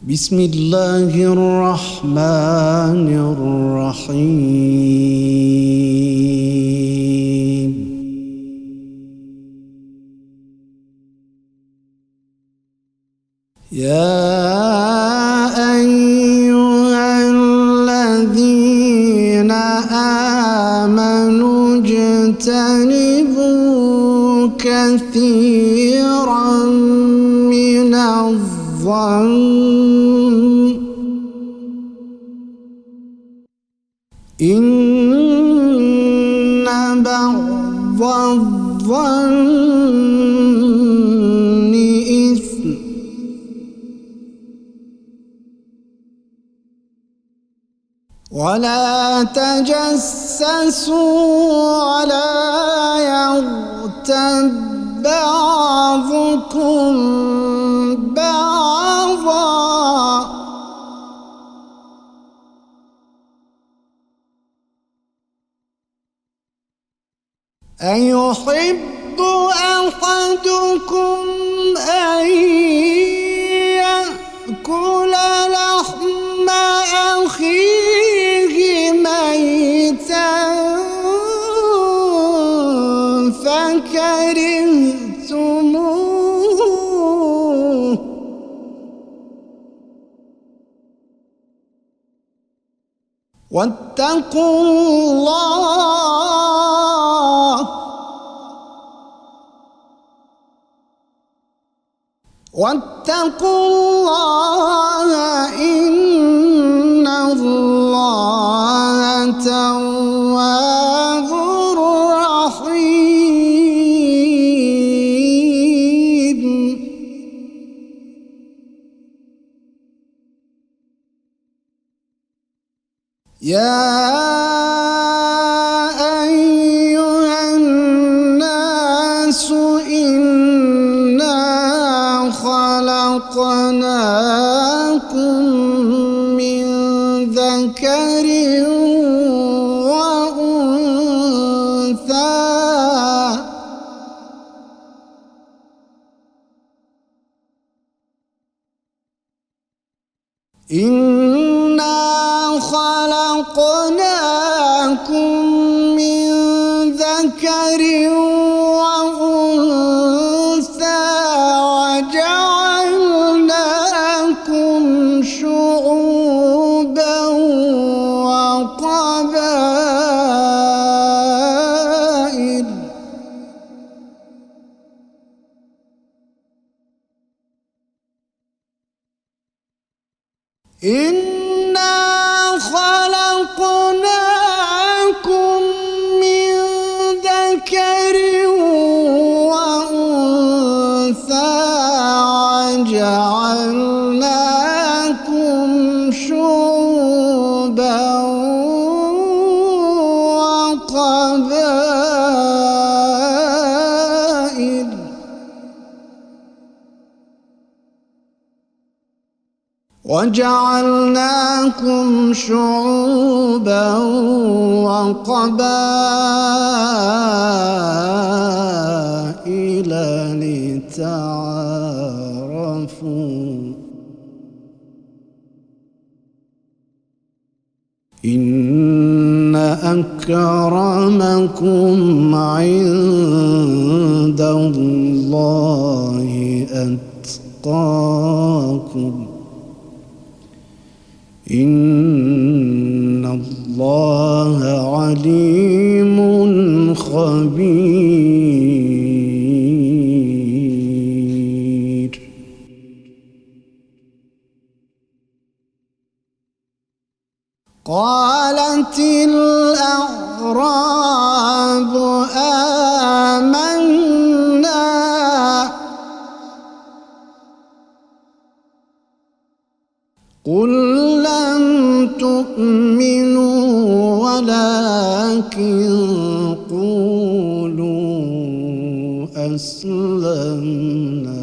بسم الله الرحمن الرحيم. يا أيها الذين آمنوا اجتنبوا كثيرا من الظن إن بعض الظن إثم ولا تجسسوا ولا يغتب بعضكم بعضا أيحب أحدكم أن يأكل لحم أخيه ميتا فكرهتموه واتقوا الله إن الله تواب رحيم. يا أيها الناس إنا خلقناكم من ذكر وأنثى إنا خلقناكم من ذكر وأنثى وجعلناكم شعوبا وقبائل إنا خلقناكم من ذكر وأنثى وجعلناكم شعوبا وقبائل وجعلناكم شعوبا وقبائل لتعارفوا إن أكرمكم عند الله أتقاكم إن الله عليم خبير. قالت الأعراب آمنا قل لم تؤمنوا ولكن قولوا أسلمنا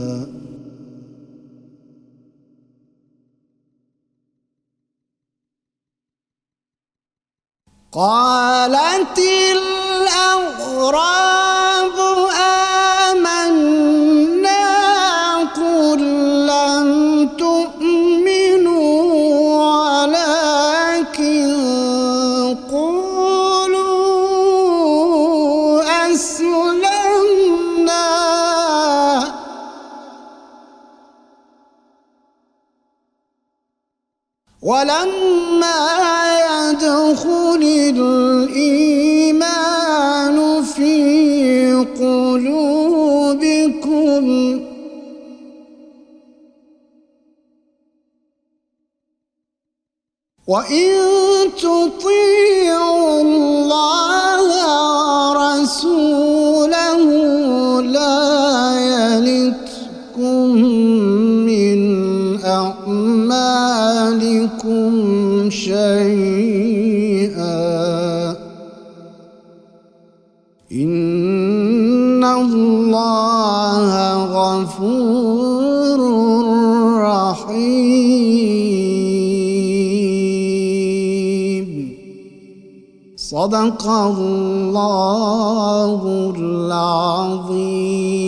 قالت الأعراب آمنا قل لم تؤمنوا ولما يدخل الإيمان في قلوبكم وإن تطيعوا الله ورسوله لا يلتكم من أعمالكم شيئا إن الله غفور رحيم. صدق الله العظيم.